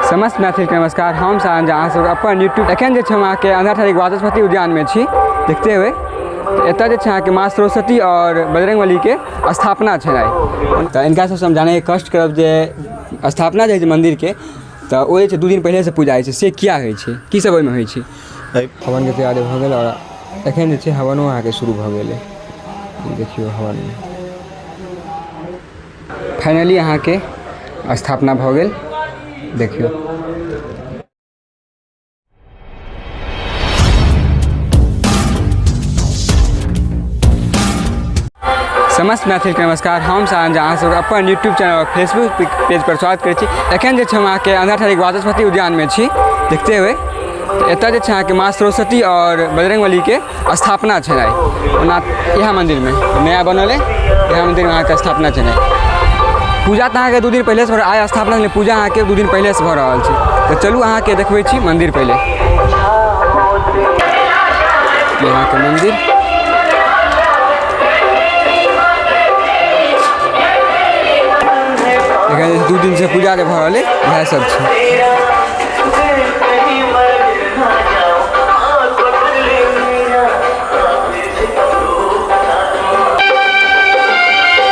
समस्त मैथिल के नमस्कार। हम सारंग अहाँ सब अपन यूट्यूब एखन जे छै हम अहाँके अंधाठारी वाचस्पति उद्यान में छी देखते हुए। एतऽ जे छै अहाँके माँ सरस्वती और बजरंगबली के स्थापना छै तो इनका सबसे हम जाने के कष्ट करब जे स्थापना जे मंदिर के तो ओ जे 2 दिन पहले से पूजा होइ छै से किया होइ छै, की सब ओहिमे होइ छै। हवन के तैयारी भऽ गेल और एखन जे छै हवनो अहाँके शुरू भऽ गेलै। देखियो हवन फाइनली अहाँके स्थापना भऽ गेल। देखियो समस्त मैथिल के नमस्कार। हम सारंग अहाँ सब अपन यूट्यूब चैनल और फेसबुक पेज पर स्वागत करै छी। एखन जे छै हम अहाँके अंधाठारी वाचस्पति उद्यान में छी देखते हुए। एतऽ जे छै अहाँके माँ सरस्वती और बजरंगबली के स्थापना छै ओना इएह मंदिर में नया बनल है। इएह मंदिर में अहाँके स्थापना छै। पूजा तो अहाँके 2 दिन पहले से आइ स्थापना के पूजा अहाँके 2 दिन पहले से भऽ रहल छै। तो चलू अहाँके देखबै छी मंदिर पहले। अहाँके मंदिर एखन 2 दिन से पूजा जे भऽ रहल है वएह सब छै।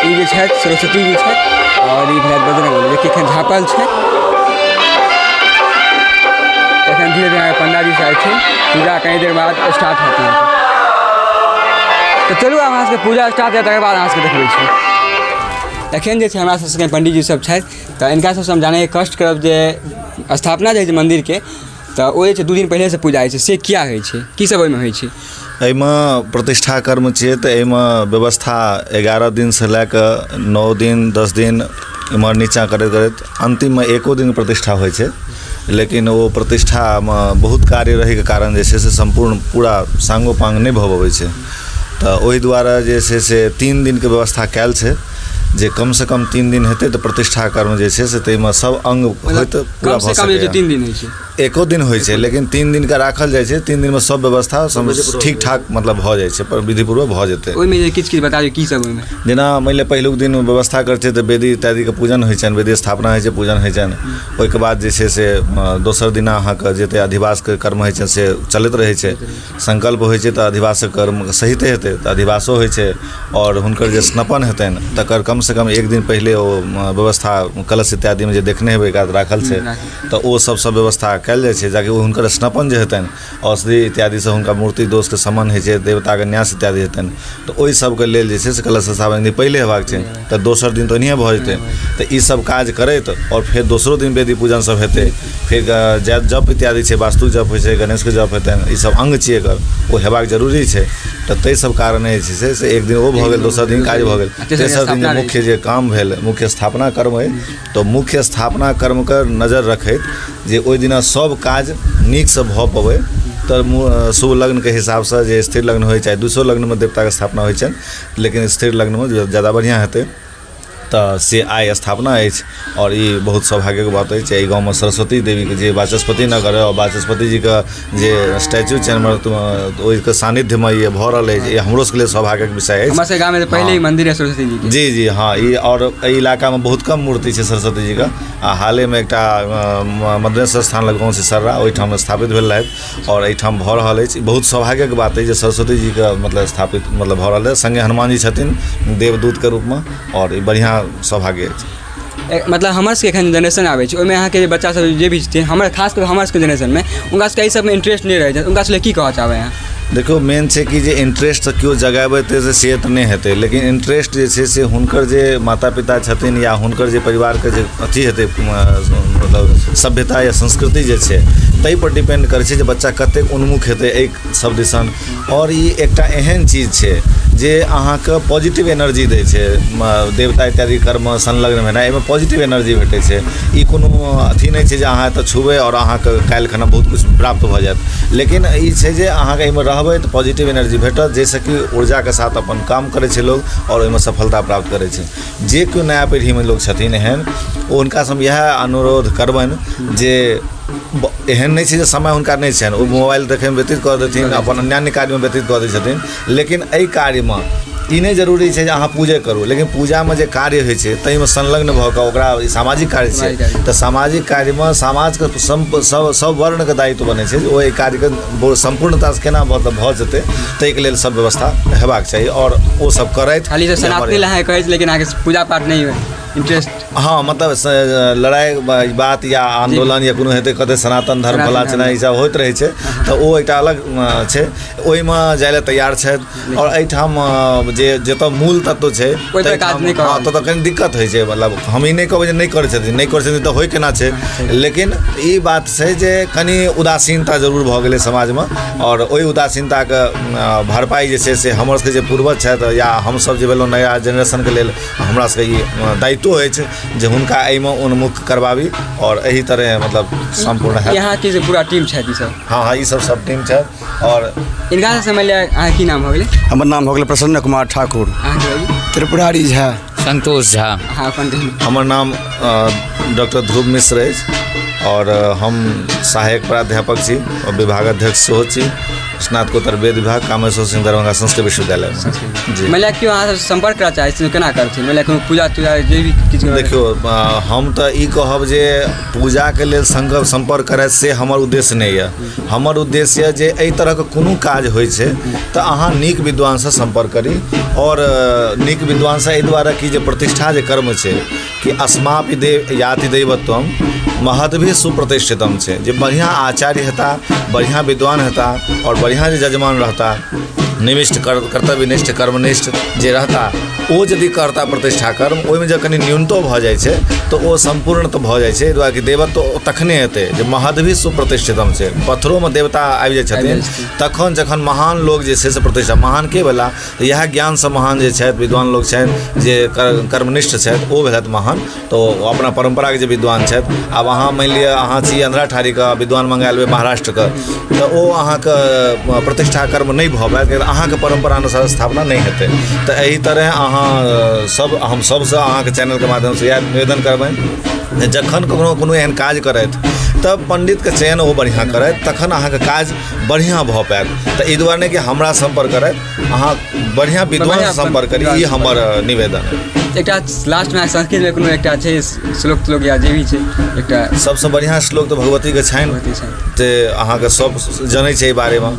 ई जे छथि सरस्वती जी छथि और ई भेल बजरंगबली देखिए एखन झाँपल छै। एखन धीरे धीरे पंडा जी से छै पूजा कई देर बाद स्टार्ट हेतै। तो चलू अहाँ सबके पूजा स्टार्ट हेतै तकर बाद अहाँ सबके देखबै छी। एखन जे छै हमरा सबके पंडित जी सब छथि तो इनका सबसे हम जाने के कष्ट करब जे स्थापना जे मंदिर के तो ओ जे 2 दिन पहले से पूजा होइ छै से किया होइ छै, की सब ओहिमे होइ छै। एहिमे प्रतिष्ठा कर्म छै तऽ एहिमे व्यवस्था 11 दिन से लए कऽ 9 दिन 10 दिन इम्हर नीचाँ करैत करैत अंतिममे 1 दिन प्रतिष्ठा होइ छै। लेकिन वो प्रतिष्ठामे बहुत कार्य रहैके कारण जे छै से संपूर्ण पूरा साङ्गोपाङ्ग नहि भऽ पबै छै। तऽ ओहि दुआरे जे छै से 3 दिनके व्यवस्था कयल छै जे कम से कम 3 दिन हेतै तऽ प्रतिष्ठा कर्म जे छै से ताहिमे सब अंग होइत पूरा भऽ सकैए। 3 दिन होइ छै, 1 दिन होइ छै लेकिन 3 दिन का राखल जाइ छै। 3 दिन में सब व्यवस्था ठीक ठाक मतलब भऽ जाइ छै पर विधिपूर्वक भऽ जेतै। ओहिमे जे किछु बताबियौ की सब ओहिमे। जेना मानि लिअ पहिलुक दिन व्यवस्था करै छै तऽ वेदी इत्यादिके पूजन होइ छनि, वेदी स्थापना होइ छै, पूजन होइ छनि। ओहिके बाद जे छै से दोसर दिना अहाँके जते अधिवासके कर्म होइ छै से चलैत रहै छै। संकल्प होइ छै तऽ अधिवासक कर्म सहिते हेतै तऽ अधिवासो होइ छै और हुनकर जे स्नपन हेतनि तकर कम से कम 1 दिन पहले ओ व्यवस्था कलश इत्यादि में जे देखने हेबै एकरा राखल छै तऽ ओ सब व्यवस्था कयल जाइ छै जाकि हुनकर स्नपन जे हेतनि औषधि इत्यादि से हुनका मूर्ति दोष के समन होइ छै, देवताके न्यास इत्यादि हेतनि तऽ ओहि सबके लेल जे छै से कलश स्थापना दिन पहिले हेबाक छै। तऽ दोसर दिन तऽ ओनाहिए भऽ जेतै तऽ ई सब काज करैत और फेर दोसरो दिन वेदी पूजन सब हेतै। फिर जप इत्यादि छै, वास्तु जप होइ छै, गणेशके जप हेतनि, ई सब अंग छियै एकर ओ हेबाक जरूरी छै। तऽ ताहि सब कारणे जे छै से 1 दिन ओ भऽ गेल, दोसर दिन काज भऽ गेल, तेसर दिन मुख्य जे काम भेल मुख्य स्थापना कर्म है तो मुख्य स्थापना कर्म के नजर रखैत जे ओहि दिना सब काज नीक से भऽ पबै। तऽ शुभ लग्न के हिसाब से जे स्थिर लग्न होइ चाहे दूसरो लग्न में देवता के स्थापना होइ छनि लेकिन स्थिर लग्न में ज़्यादा बढ़िया हेतै। तऽ से आइ स्थापना अछि और ई बहुत सौभाग्यके बात अछि। एहि गाँवमे सरस्वती देवीके जे वाचस्पति नगर और वाचस्पति जीके जे स्टैचू छनि ओहिके सानिध्यमे ये भऽ रहल अछि। ई हमरो सबके लिए सौभाग्यके विषय अछि। हमर गाँव में तो पहले ही मंदिर है सरस्वती जी के। जी हाँ, ई और एहि इलाकामे बहुत कम मूर्ति छै सरस्वती जीके। आ हालेमे एकटा मद्रेश्वर स्थान लग गाँव छै सर्रा ओहिठाम स्थापित भेल रहथि और एहिठाम भऽ रहल अछि। बहुत सौभाग्यके बात अछि जे सरस्वती जीके मतलब स्थापित मतलब भऽ रहल अछि। संगे हनुमान जी छथिन देवदूतके रूपमे और ई बढ़िया सौभाग्य अछि। मतलब हमर सबके एखन जनरेशन आबै छै ओहिमे अहाँके बच्चा सब जे भी छै हमर खास कर हमर सबके जनरेशन में उनका सबके एहि सबमे इंटरेस्ट नहीं रहै छै। उनका सबके की कहऽ चाहबै अहाँ। देखो मेन छै कि जे इंटरेस्ट केओ जगाबैते से तऽ नहि हेतै लेकिन इंटरेस्ट जे छै से हुनकर जे माता पिता छथिन या हुनकर जे परिवारके जे अथी हेतै मतलब सभ्यता या संस्कृति जे छै ताहि पर डिपेंड करै छै जे बच्चा कतेक उन्मुख हेतै एहि सब दिसन। और ई एकटा एहन चीज छै जे अहाँके पॉजिटिव एनर्जी दै छै। देवता इत्यादि कर्म संलग्न भेनाइ एहिमे पॉजिटिव एनर्जी भेटै छै। ई कोनो अथी नहि छै जे अहाँ एतऽ छुबै और अहाँके काल्हि खना बहुत किछु प्राप्त भऽ जायत। लेकिन ई छै जे अहाँके एहिमे रहबै तऽ पॉजिटिव एनर्जी भेटत जाहिसँ कि ऊर्जाके साथ अपन काम करै छै लोग और ओहिमे सफलता प्राप्त करै छै। जे केओ नया पीढ़ीमे लोग छथिन एहन ओ हुनकासँ हम इएह अनुरोध करबनि जे एहन नहीं छै जे समय हुनका नहीं छनि। ओ मोबाइल देखैमे व्यतीत कऽ देथिन अपन अन्यान्य कार्यमे व्यतीत कऽ दै छथिन लेकिन एहि कार्यमे ई नहीं जरूरी छै जे अहाँ पूजे करू, लेकिन पूजामे जे कार्य होइ छै ताहिमे संलग्न भऽ कऽ ओकरा सामाजिक कार्य छै तऽ सामाजिक कार्यमे समाजके सब वर्णके दायित्व बनै छै जे ओहि कार्यके सम्पूर्णतासँ केना भऽ जेतै ताहिके लेल सब व्यवस्था हेबाक चाही और ओ सब करैत। खाली तो सनातनी लहाँ कहै छै लेकिन अहाँके पूजा पाठ नहीं है इंटरेस्ट। हाँ मतलब लड़ाई बात या आंदोलन या कोनो हेतै कहतै सनातन धर्म फला चिना ई सब होइत रहै छै तऽ ओ एकटा अलग छै, ओहिमे जाय लेल तैयार छथि। और एहिठाम जे जतऽ मूल तत्व छै तऽ कनि दिक्कत होइ छै, मतलब हम ई नहि कहबै जे नहि करै छथिन तऽ होइ केना छै, लेकिन ई बात छै जे कनि उदासीनता जरूर भऽ गेलै समाजमे और ओहि उदासीनताके भरपाई जे छै से हमर सबके जे पूर्वज छथि या हमसब जे भेलहुँ नया जेनरेशनके लेल हमरा सबके ई दायित्व होइ छै जे हुनका एहिमे उन्मुख करबाबी और एही तरह मतलब संपूर्ण है। यहाँ की पूरा टीम छै सब? हाँ ई सब टीम छै। और इनका से समझ लिया अहाँ की नाम हो गेलै? हमर नाम हो गेलै प्रसन्न कुमार ठाकुर। त्रिपुरारी झा। संतोष झा। हाँ हमर नाम डॉक्टर ध्रुव मिश्र अछि और हम सहायक प्राध्यापक छी और विभागाध्यक्ष सेहो छी, स्नातकोत्तर वेद विभाग कामेश्वर सिंह दरभंगा संस्कृत विश्वविद्यालय जी। मतलब क्यों अहाँ संपर्क करऽ चाहै छी, केना करथिन मतलब कोनो पूजा तूजा जे भी किछु? देखियो हम तऽ ई कहब जे पूजाके लेल संपर्क करय से हमर उद्देश्य नहि यऽ। हमर उद्देश्य यऽ जे एहि तरहके कोनो काज होइ छै तऽ अहाँ नीक विद्वानसँ संपर्क करी और नीक विद्वानसँ एहि दुआरे कि जे प्रतिष्ठा जे कर्म छै कि अस्मापि देव याति दैवत्वम महद्भिः सुप्रतिष्ठितम छै, जे बढ़िया आचार्य हेता, बढ़िया विद्वान हेता और बढ़िया जे जजमान रहता, निविष्ट कर्तव्यनिष्ठ कर्मनिष्ठ जे रहता, ओ यदि करता प्रतिष्ठा कर्म ओहिमे जब कनि न्यूनतो भऽ जाइ छै तऽ ओ सम्पूर्ण तऽ भऽ जाइ छै। एहि दुआरे कि देवत्व तखने हेतै जे महद्भिः सुप्रतिष्ठितम छै, पत्थरोमे देवता आबि जाइ छथिन तखन जखन महान लोग जे छै से प्रतिष्ठा। महान के भेला तऽ इएह ज्ञानसँ महान जे छथि विद्वान लोग छथि जे कर्मनिष्ठ छथि ओ भेलथि महान। तो अपना परम्पराके जे विद्वान छथि, आब अहाँ मानि लिअ अहाँ छी अन्धराठाढ़ीके विद्वान मंगायल लेबै महाराष्ट्रके तऽ ओ अहाँके प्रतिष्ठा कर्म नहि भऽ पायत, अहाँके परम्परा अनुसार स्थापना नहीं हेतै। तो एही तरह अहाँ सब हम सबसँ अहाँके चैनलके माध्यमसँ इएह निवेदन करबनि जखन कोनो एहन काज करथि तब पंडितके चयन ओ बढ़िआँ करथि, तखन अहाँके काज बढ़िआँ भऽ पायत। तऽ एहि दुआरे नहि कि हमरा संपर्क करथि, अहाँ बढ़िआँ विद्वान संपर्क करी, ई हमर निवेदन। एकटा लास्टमे संस्कृतमे कोनो एकटा छै श्लोक या जे भी छै एकटा सबसँ बढ़िआँ श्लोक तऽ भगवतीके छनि जे अहाँके सब जनै छै एहि बारेमे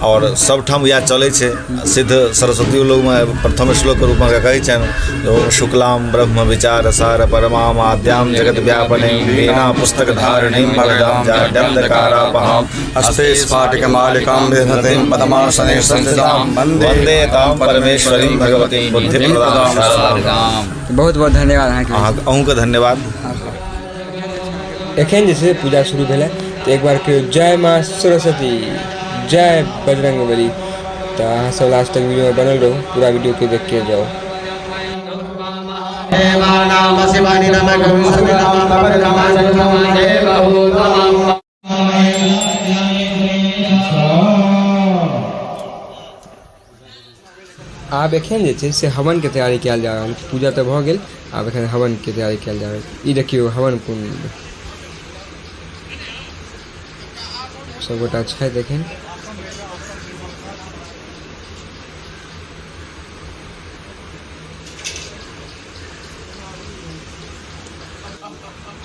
और सबठाम इएह चलै छै। सिद्ध सरस्वती लोगमे प्रथम श्लोकके रूपमे कहै छनि शुक्लाम ब्रह्म विचार सार परमाम आद्याम जगत व्यापने वीणा पुस्तक धारिणीं भगदां जाड्यंधकारापहां हस्ते स्फाटिकमालिकां विधतीं पद्मासने संस्थितां वन्दे तां परमेश्वरीं भगवतीं बुद्धिप्रदां शारदां। बहुत बहुत धन्यवाद अहूँके धन्यवाद। एखन जे छै पूजा शुरू भेलै तऽ एक बार कहियो जय माँ सरस्वती, जय बजरंगबली। तो अहाँ सब लास्ट तक वीडियो में बनल रहो, पूरा वीडियो के देख के जाओ। आब एखन जे छै से हवन के तैयारी कयल जा रहल, पूजा तऽ भऽ गेल, आब एखन हवन के तैयारी कयल जा रहल। ई देखियौ हवन कुंड सबगोटा छै देखें।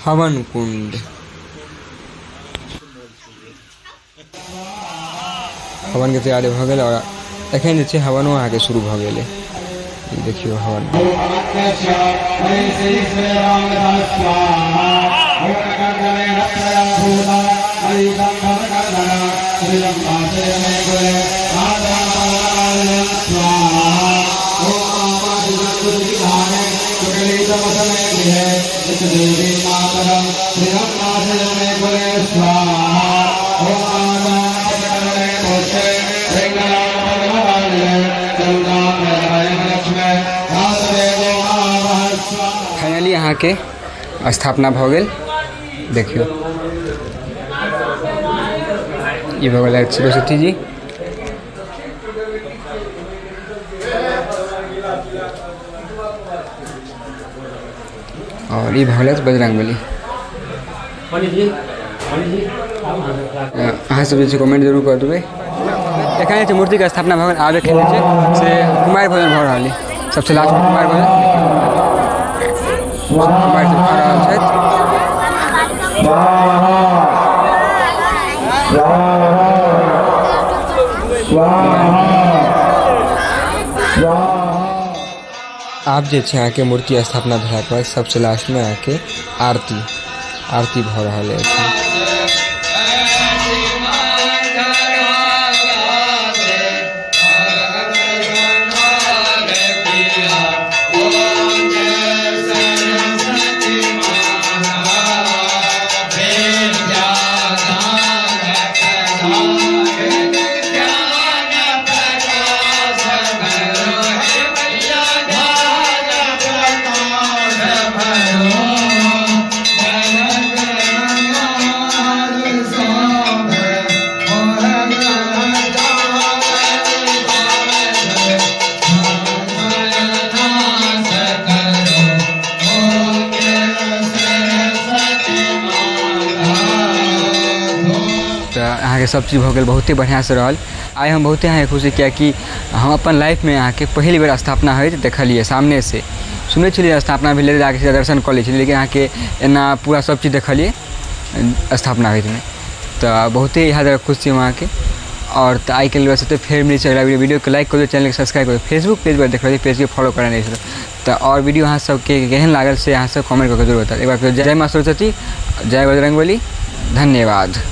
हवन कुंड, हवन के तैयारी भऽ गेल और एखन जे छै हवनो अहाँके शुरू भऽ गेलै। देखियौ हवन फाइनली अहाँके स्थापना भऽ गेल। देखियौ ई भऽ गेल सरस्वती जी, और ई भऽ गेल बजरंगबली। अहाँ सब जे छै कमेंट जरूर कर देबै। एखन मूर्ति के स्थापना भवन आबे के से कुमार भोजन भऽ रहल है। सबसे लास्ट में कुमार भोजन कुमार जी खा रहल छथि। आब जे छै अहाँके मूर्ति स्थापना भेलाके बाद सबसे लास्ट में अहाँके आरती भऽ रहल अछि। अहाँके सब चीज भऽ गेल बहुते बढ़िया से रहल। आइ हम बहुते अहाँके खुशी किया कि हम अपन लाइफ में अहाँके पहिल बेर स्थापना होइत देखलिए सामने से। सुनै छलिए स्थापना भेलै जाके सीधा दर्शन कऽ लै छलिए, लेकिन अहाँके एना पूरा सब चीज देखलिए स्थापना होइत में, तो बहुते यहाँ खुशी हम अहाँके। और तो आई के लिए बस फिर मिली अगला वीडियो को लाइक करिए, चैनल के सब्सक्राइब करिए, फेसबुक पेज पर देख रहे पेज के फॉलो करना नहीं छो। तो और वीडियो अहाँ सबके केहन लागल से अहाँ सब कमेंट करके जरूर बताओ। एक बार फिर जय माँ सरस्वती, जय बजरंगबली, धन्यवाद।